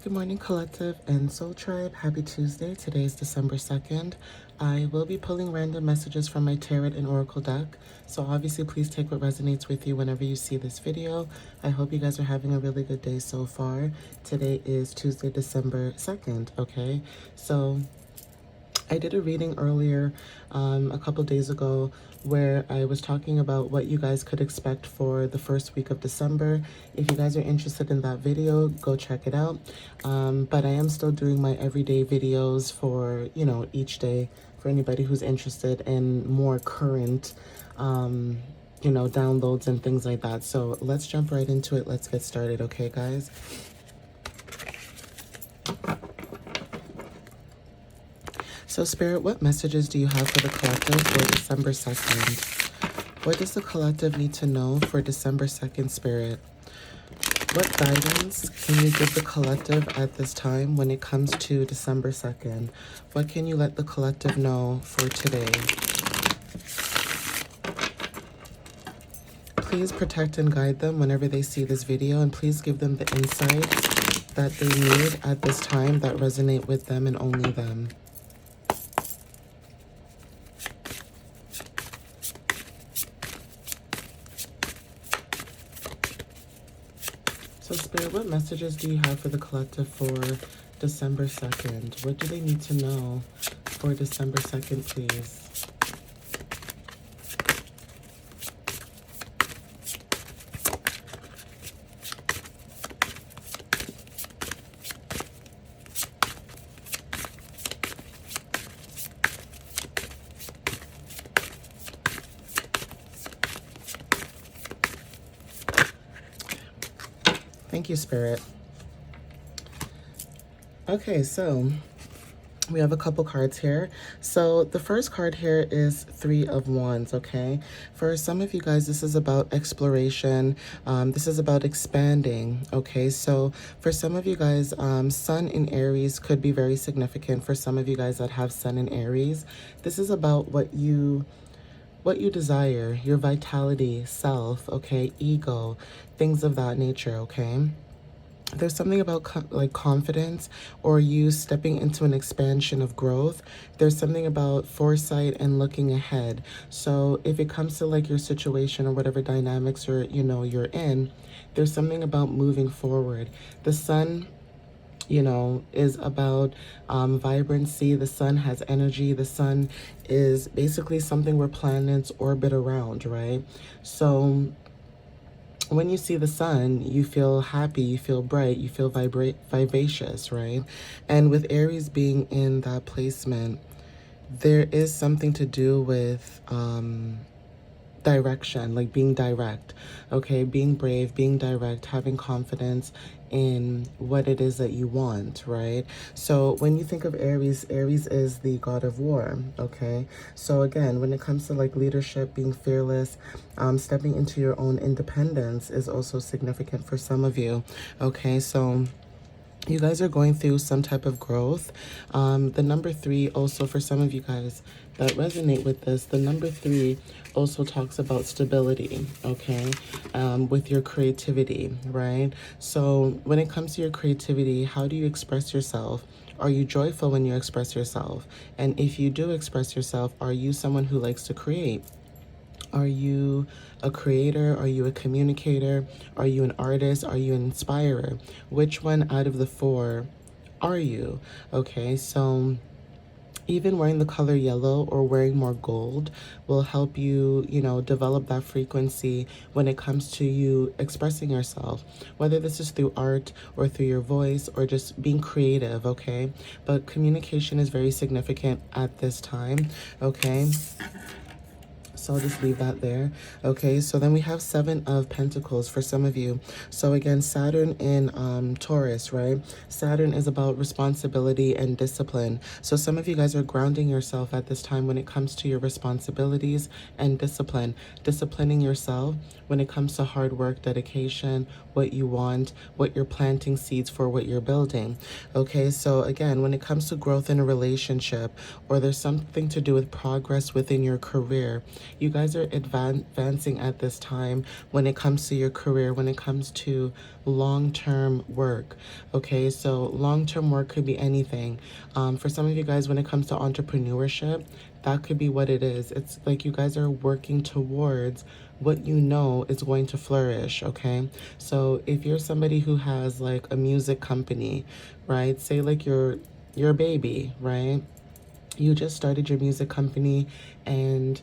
Good morning, Collective and Soul Tribe. Happy Tuesday. Today is December 2nd. I will be pulling random messages from my Tarot and Oracle deck. So obviously, please take what resonates with you whenever you see this video. I hope you guys are having a really good day so far. Today is Tuesday, December 2nd, okay? So I did a reading earlier, a couple days ago, where I was talking about what you guys could expect for the first week of December. If you guys are interested in that video, go check it out. But I am still doing my everyday videos for, each day for anybody who's interested in more current, downloads and things like that. So let's jump right into it. Let's get started, okay, guys? So Spirit, what messages do you have for the collective for December 2nd? What does the collective need to know for December 2nd, Spirit? What guidance can you give the collective at this time when it comes to December 2nd? What can you let the collective know for today? Please protect and guide them whenever they see this video, and please give them the insights that they need at this time that resonate with them and only them. So Spirit, what messages do you have for the collective for December 2nd? What do they need to know for December 2nd, please? Thank you, Spirit. Okay, so we have a couple cards here. So the first card here is Three of Wands, okay? For some of you guys, this is about exploration. This is about expanding, okay? So for some of you guys, Sun in Aries could be very significant. For some of you guys that have Sun in Aries, this is about what you desire, your vitality, self, okay, ego, things of that nature, okay? There's something about confidence or you stepping into an expansion of growth. There's something about foresight and looking ahead. So if it comes to like your situation or whatever dynamics you're in, there's something about moving forward. The Sun, is about vibrancy. The Sun has energy. The Sun is basically something where planets orbit around, right? So when you see the Sun, you feel happy, you feel bright, you feel vivacious, right? And with Aries being in that placement, there is something to do with direction, like being direct, okay? Being brave, being direct, having confidence in what it is that you want, right? So when you think of Aries, Aries is the god of war, okay? So again, when it comes to like leadership, being fearless, stepping into your own independence is also significant for some of you, okay? So you guys are going through some type of growth. The number 3 also, for some of you guys that resonate with this, the number 3 also talks about stability, okay, with your creativity, right? So when it comes to your creativity, how do you express yourself? Are you joyful when you express yourself? And if you do express yourself, are you someone who likes to create? Are you a creator? Are you a communicator? Are you an artist? Are you an inspirer? Which one out of the 4 are you? Okay, so even wearing the color yellow or wearing more gold will help you, develop that frequency when it comes to you expressing yourself, whether this is through art or through your voice or just being creative, okay? But communication is very significant at this time, okay? So I'll just leave that there. Okay, so then we have 7 of Pentacles for some of you. So again, Saturn in Taurus, right? Saturn is about responsibility and discipline. So some of you guys are grounding yourself at this time when it comes to your responsibilities and discipline. Disciplining yourself when it comes to hard work, dedication, what you want, what you're planting seeds for, what you're building. Okay, so again, when it comes to growth in a relationship, or there's something to do with progress within your career, You guys are advancing at this time when it comes to your career, when it comes to long-term work. Okay, so long-term work could be anything. For some of you guys, when it comes to entrepreneurship, that could be what it is. It's like you guys are working towards what you know is going to flourish. Okay, so if you're somebody who has like a music company, right? Say like you're a baby, right? You just started your music company, and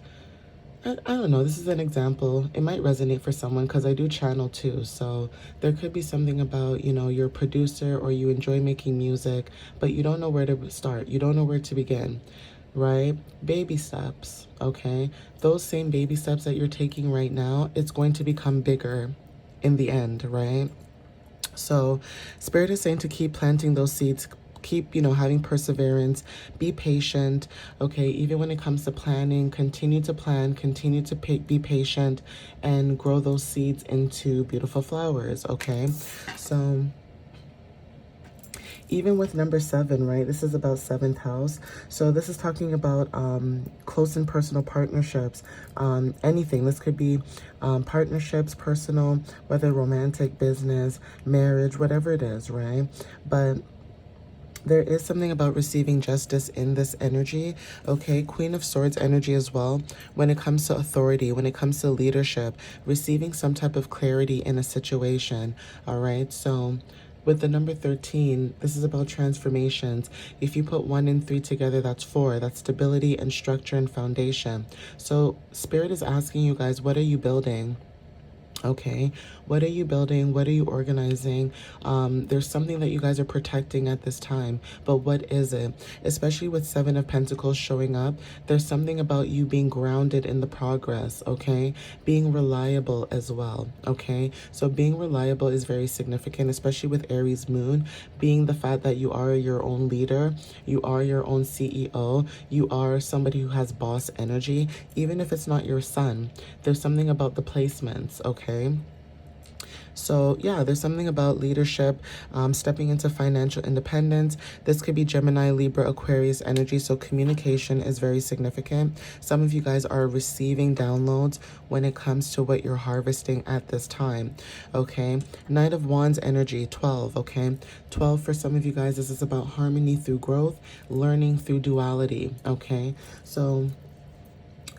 I don't know, this is an example. It might resonate for someone because I do channel too. So there could be something about, you know, you're a producer or you enjoy making music, but you don't know where to start. You don't know where to begin, right? Baby steps, okay? Those same baby steps that you're taking right now, it's going to become bigger in the end, right? So Spirit is saying to keep planting those seeds, keep, you know, having perseverance, be patient. Okay, even when it comes to planning, continue to plan, continue to be patient, and grow those seeds into beautiful flowers. Okay, so even with number 7, right, this is about 7th house. So this is talking about close and personal partnerships, anything. This could be partnerships, personal, whether romantic, business, marriage, whatever it is, right? But there is something about receiving justice in this energy. Okay, Queen of Swords energy as well. When it comes to authority, when it comes to leadership, receiving some type of clarity in a situation. All right, so with the number 13, this is about transformations. If you put 1 and 3 together, that's 4. That's stability and structure and foundation. So Spirit is asking you guys, what are you building? Okay, what are you building? What are you organizing? There's something that you guys are protecting at this time, but what is it? Especially with 7 of Pentacles showing up, there's something about you being grounded in the progress, okay? Being reliable as well, okay? So being reliable is very significant, especially with Aries moon, being the fact that you are your own leader, you are your own CEO, you are somebody who has boss energy, even if it's not your son. There's something about the placements, okay? So yeah, there's something about leadership, stepping into financial independence. This could be Gemini, Libra, Aquarius energy. So communication is very significant. Some of you guys are receiving downloads when it comes to what you're harvesting at this time. Okay. Knight of Wands energy, 12. Okay. 12 for some of you guys, this is about harmony through growth, learning through duality. Okay. So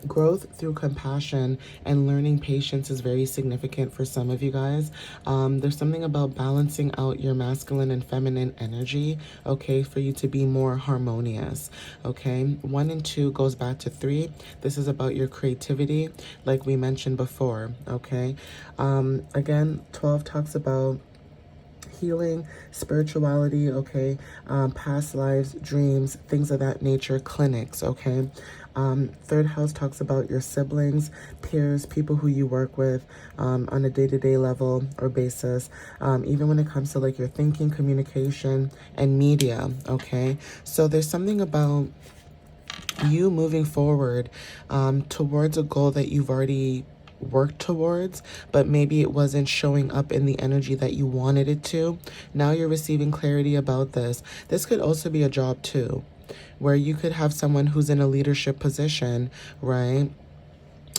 growth through compassion and learning patience is very significant for some of you guys. There's something about balancing out your masculine and feminine energy, okay, for you to be more harmonious, okay? 1 and 2 goes back to 3. This is about your creativity, like we mentioned before, okay? Again, 12 talks about healing, spirituality, okay, past lives, dreams, things of that nature, clinics, okay. 3rd house talks about your siblings, peers, people who you work with on a day-to-day level or basis, even when it comes to like your thinking, communication, and media, okay. So there's something about you moving forward towards a goal that you've already worked towards, but maybe it wasn't showing up in the energy that you wanted it to. Now you're receiving clarity about this. This could also be a job too, where you could have someone who's in a leadership position, right?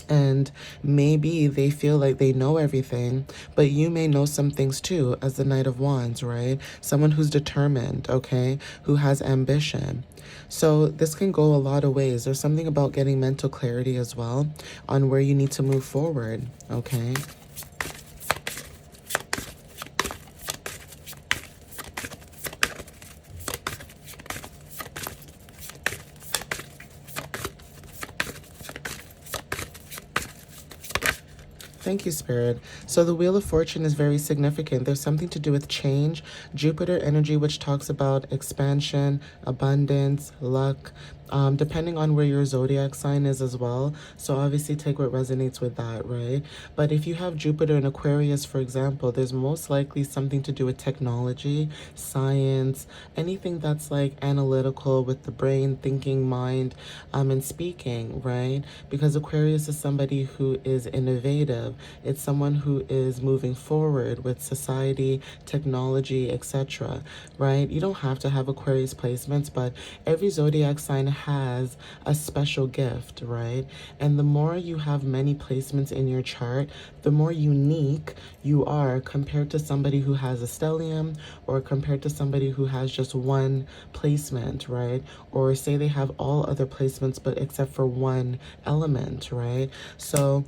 And maybe they feel like they know everything, but you may know some things too, as the Knight of Wands, right? Someone who's determined, okay, who has ambition. So this can go a lot of ways. There's something about getting mental clarity as well on where you need to move forward, okay? Thank you, Spirit. So the Wheel of Fortune is very significant. There's something to do with change. Jupiter energy, which talks about expansion, abundance, luck, depending on where your zodiac sign is as well. So obviously take what resonates with that, right? But if you have Jupiter in Aquarius, for example, there's most likely something to do with technology, science, anything that's like analytical with the brain, thinking, mind, and speaking, right? Because Aquarius is somebody who is innovative, It's someone who is moving forward with society, technology, etc., right? You don't have to have Aquarius placements, but every zodiac sign has a special gift, right? And the more you have many placements in your chart, the more unique you are compared to somebody who has a stellium, or compared to somebody who has just one placement, right? Or say they have all other placements but except for one element, right? So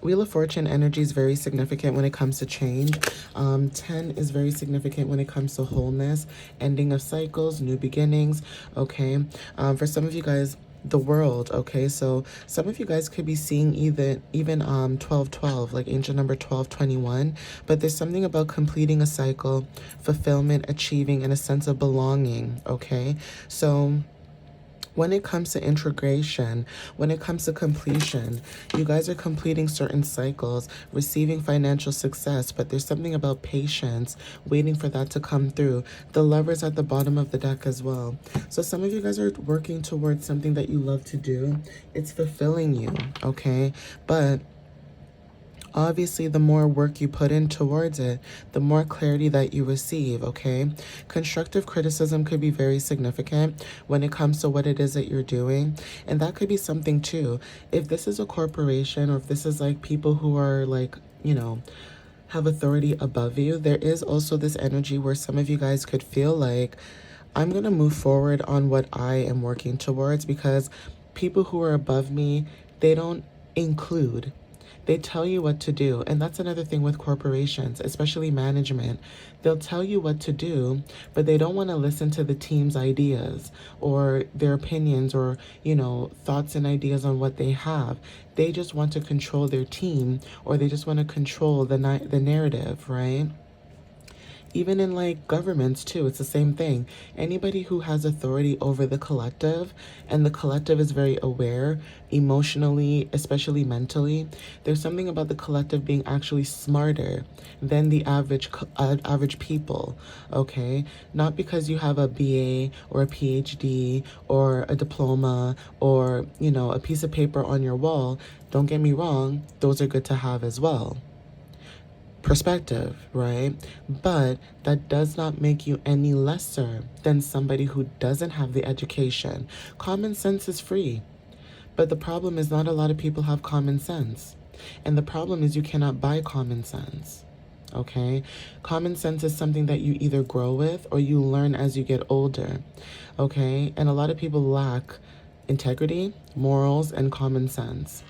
Wheel of Fortune energy is very significant when it comes to change. 10 is very significant when it comes to wholeness, ending of cycles, new beginnings, okay? For some of you guys, the world, okay? So some of you guys could be seeing even 1212, like angel number 1221, but there's something about completing a cycle, fulfillment, achieving, and a sense of belonging, okay? So when it comes to integration, when it comes to completion, you guys are completing certain cycles, receiving financial success, but there's something about patience, waiting for that to come through. The Lover's at the bottom of the deck as well. So some of you guys are working towards something that you love to do. It's fulfilling you, okay? But obviously, the more work you put in towards it, the more clarity that you receive, okay? Constructive criticism could be very significant when it comes to what it is that you're doing. And that could be something too. If this is a corporation, or if this is like people who are like, have authority above you, there is also this energy where some of you guys could feel like, I'm going to move forward on what I am working towards, because people who are above me, they don't include. They tell you what to do. And that's another thing with corporations, especially management. They'll tell you what to do, but they don't want to listen to the team's ideas or their opinions, or, thoughts and ideas on what they have. They just want to control their team, or they just want to control the narrative, right? Even in like governments too, it's the same thing. Anybody who has authority over the collective, and the collective is very aware emotionally, especially mentally, there's something about the collective being actually smarter than the average people, okay? Not because you have a BA or a PhD or a diploma, or, a piece of paper on your wall. Don't get me wrong, those are good to have as well. Perspective, right? But that does not make you any lesser than somebody who doesn't have the education. Common sense is free, but the problem is not a lot of people have common sense. And the problem is you cannot buy common sense, okay? Common sense is something that you either grow with or you learn as you get older, okay? And a lot of people lack integrity, morals, and common sense.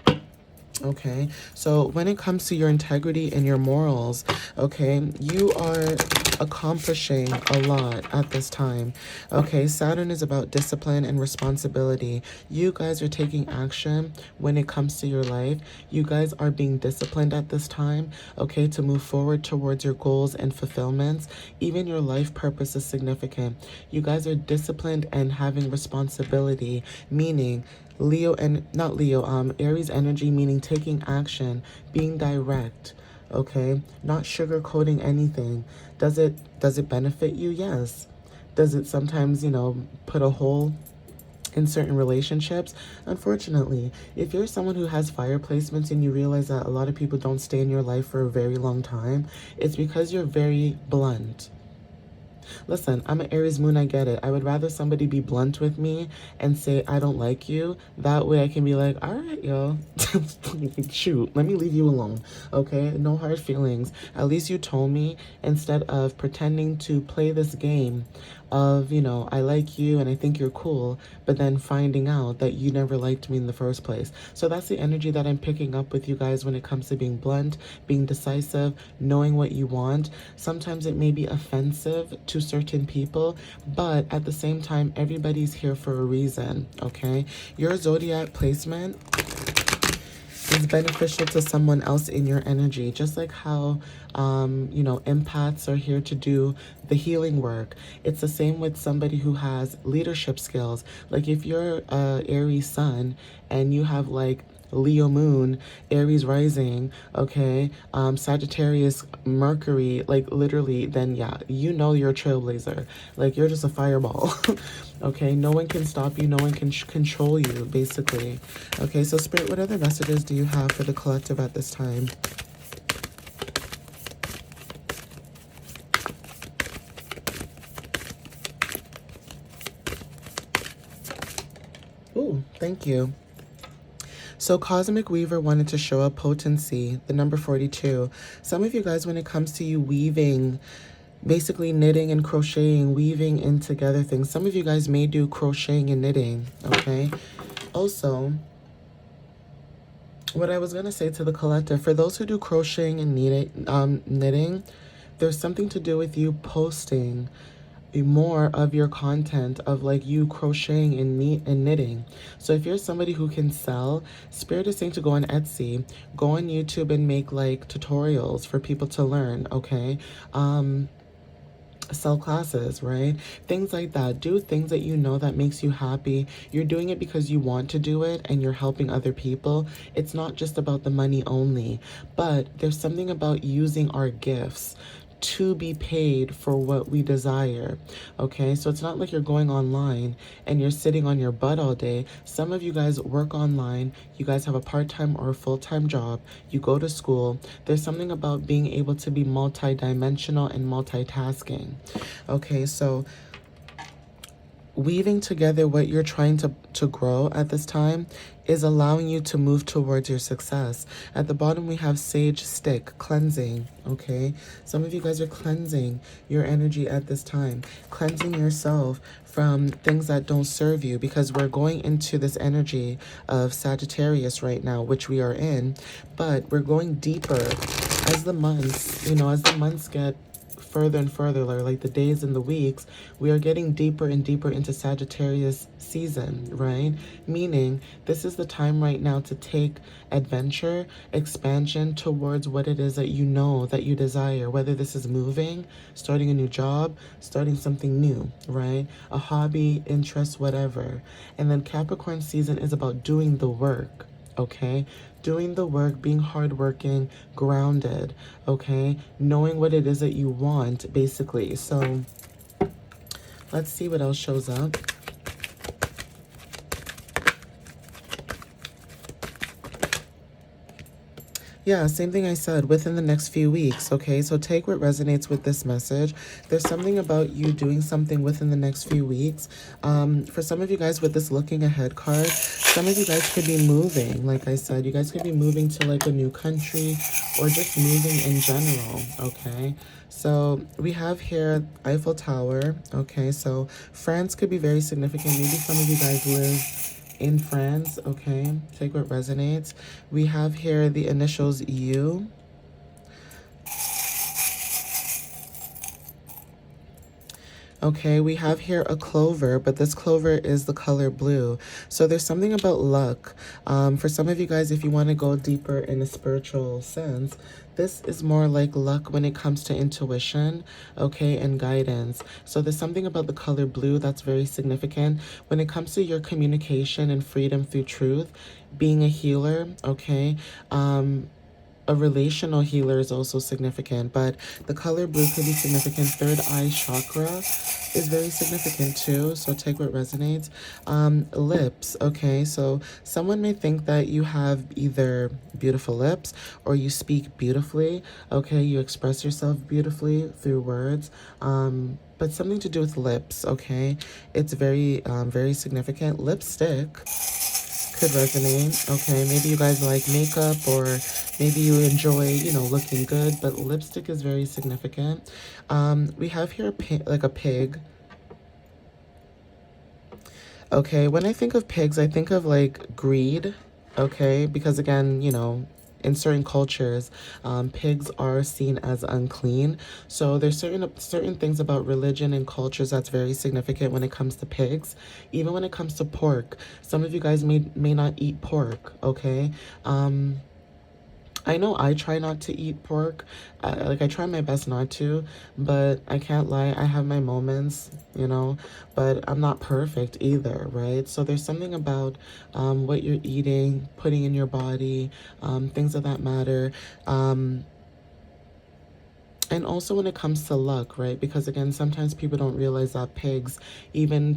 Okay, so when it comes to your integrity and your morals, okay, you are accomplishing a lot at this time. Okay, Saturn is about discipline and responsibility. You guys are taking action when it comes to your life. You guys are being disciplined at this time, okay, to move forward towards your goals and fulfillments. Even your life purpose is significant. You guys are disciplined and having responsibility, meaning Aries energy, meaning taking action, being direct, okay? Not sugarcoating anything. Does it benefit you? Yes. Does it sometimes, put a hole in certain relationships? Unfortunately. If you're someone who has fire placements and you realize that a lot of people don't stay in your life for a very long time, it's because you're very blunt. Listen, I'm an Aries moon, I get it. I would rather somebody be blunt with me and say, I don't like you. That way I can be like, all right, yo, shoot, let me leave you alone, okay? No hard feelings. At least you told me, instead of pretending to play this game of, I like you and I think you're cool, but then finding out that you never liked me in the first place. So that's the energy that I'm picking up with you guys when it comes to being blunt, being decisive, knowing what you want. Sometimes it may be offensive to certain people, but at the same time, everybody's here for a reason, okay? Your zodiac placement is beneficial to someone else in your energy, just like how empaths are here to do the healing work. It's the same with somebody who has leadership skills. Like if you're a Aries sun and you have like Leo moon, Aries rising, okay, Sagittarius Mercury, like literally, then yeah, you know you're a trailblazer. Like you're just a fireball. Okay, no one can stop you, no one can control you, basically. Okay, so Spirit, what other messages do you have for the collective at this time? Ooh, thank you. So Cosmic Weaver wanted to show up potency, the number 42. Some of you guys, when it comes to you weaving, basically knitting and crocheting, weaving in together things, some of you guys may do crocheting and knitting, okay? Also, what I was going to say to the collective, for those who do crocheting and knitting, there's something to do with you posting more of your content of like you crocheting and knitting. So if you're somebody who can sell, Spirit is saying to go on Etsy, go on YouTube and make like tutorials for people to learn, okay? Sell classes, right? Things like that. Do things that you know that makes you happy. You're doing it because you want to do it and you're helping other people. It's not just about the money only, but there's something about using our gifts to be paid for what we desire. Okay, so it's not like you're going online and you're sitting on your butt all day. Some of you guys work online, you guys have a part-time or a full-time job, you go to school. There's something about being able to be multi-dimensional and multitasking. Okay, so weaving together what you're trying to grow at this time is allowing you to move towards your success. At the bottom, we have Sage Stick, cleansing, okay? Some of you guys are cleansing your energy at this time, cleansing yourself from things that don't serve you, because we're going into this energy of Sagittarius right now, which we are in, but we're going deeper as the months, as the months get further and further, like the days and the weeks, we are getting deeper and deeper into Sagittarius season, right? Meaning this is the time right now to take adventure, expansion towards what it is that you know that you desire, whether this is moving, starting a new job, starting something new, right? A hobby, interest, whatever. And then Capricorn season is about doing the work, okay? Doing the work, being hardworking, grounded, okay? Knowing what it is that you want, basically. So let's see what else shows up. Yeah, same thing I said, within the next few weeks, okay? So take what resonates with this message. There's something about you doing something within the next few weeks. For some of you guys with this looking ahead card, some of you guys could be moving. Like I said, you guys could be moving to like a new country or just moving in general, okay? So we have here Eiffel Tower, okay? So France could be very significant. Maybe some of you guys live in France, okay? Take what resonates. We have here the initials U. Okay, we have here a clover, but this clover is the color blue. So there's something about luck. For some of you guys, if you want to go deeper in a spiritual sense, this is more like luck when it comes to intuition, okay, and guidance. So there's something about the color blue that's very significant when it comes to your communication and freedom through truth, being a healer, okay? A relational healer is also significant, but the color blue could be significant. Third eye chakra is very significant too, so take what resonates. Lips, okay, so someone may think that you have either beautiful lips or you speak beautifully, okay, you express yourself beautifully through words, but something to do with lips, okay? It's very, very significant. Lipstick could resonate, okay? Maybe you guys like makeup, or maybe you enjoy, looking good, but lipstick is very significant. We have here like a pig. Okay, when I think of pigs, I think of like greed, okay? Because again, in certain cultures, pigs are seen as unclean. So there's certain things about religion and cultures that's very significant when it comes to pigs. Even when it comes to pork, some of you guys may not eat pork, okay? I know I try not to eat pork. Like, I try my best not to, but I can't lie. I have my moments, but I'm not perfect either, right? So there's something about what you're eating, putting in your body, things of that matter. And also when it comes to luck, right? Because again, sometimes people don't realize that pigs even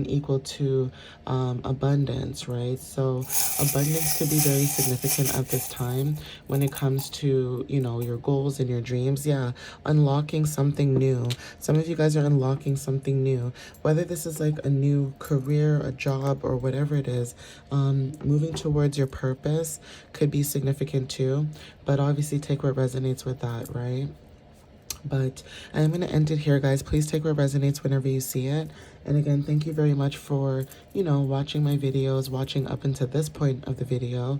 equal to abundance, right? So abundance could be very significant at this time when it comes to, your goals and your dreams. Yeah, unlocking something new. Some of you guys are unlocking something new, whether this is like a new career, a job, or whatever it is. Moving towards your purpose could be significant too, but obviously take what resonates with that, right? But I'm going to end it here, guys. Please take what resonates whenever you see it. And again, thank you very much for, watching my videos, watching up until this point of the video.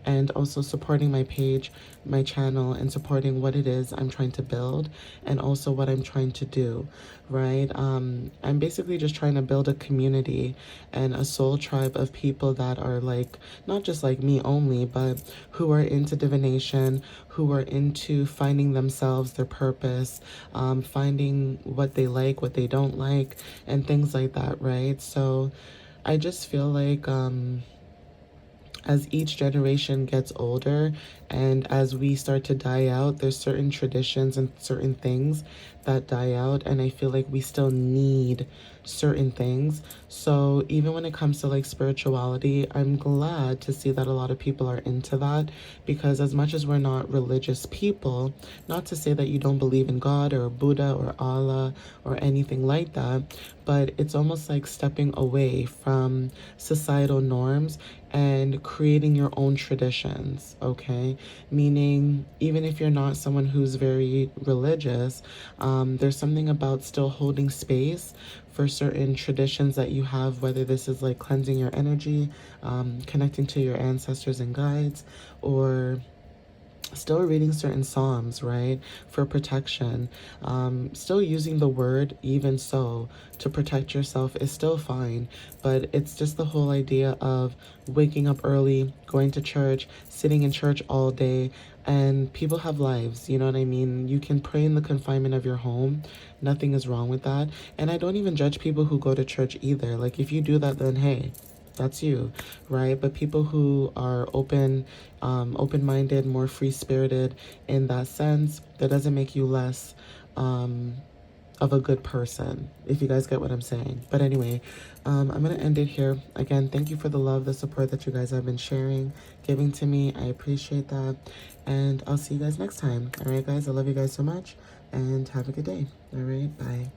And also supporting my page, my channel, and supporting what it is I'm trying to build and also what I'm trying to do, right? I'm basically just trying to build a community and a soul tribe of people that are like, not just like me only, but who are into divination, who are into finding themselves, their purpose, finding what they like, what they don't like, and things like that, right? So I just feel like, as each generation gets older and as we start to die out, there's certain traditions and certain things that die out, and I feel like we still need certain things. So even when it comes to like spirituality, I'm glad to see that a lot of people are into that, because as much as we're not religious people, not to say that you don't believe in God or Buddha or Allah or anything like that, but it's almost like stepping away from societal norms and creating your own traditions, okay? Meaning, even if you're not someone who's very religious, there's something about still holding space for certain traditions that you have, whether this is like cleansing your energy, connecting to your ancestors and guides, or still reading certain psalms, right, for protection. Still using the word even so to protect yourself is still fine, but it's just the whole idea of waking up early, going to church, sitting in church all day. And people have lives, you know what I mean? You can pray in the confinement of your home. Nothing is wrong with that. And I don't even judge people who go to church either. Like, if you do that, then hey, that's you, right? But people who are open-minded, more free-spirited in that sense, that doesn't make you less of a good person, if you guys get what I'm saying. But anyway, I'm gonna end it here. Again, thank you for the love, the support that you guys have been sharing, giving to me. I appreciate that, and I'll see you guys next time. All right, guys, I love you guys so much, and have a good day. All right, bye.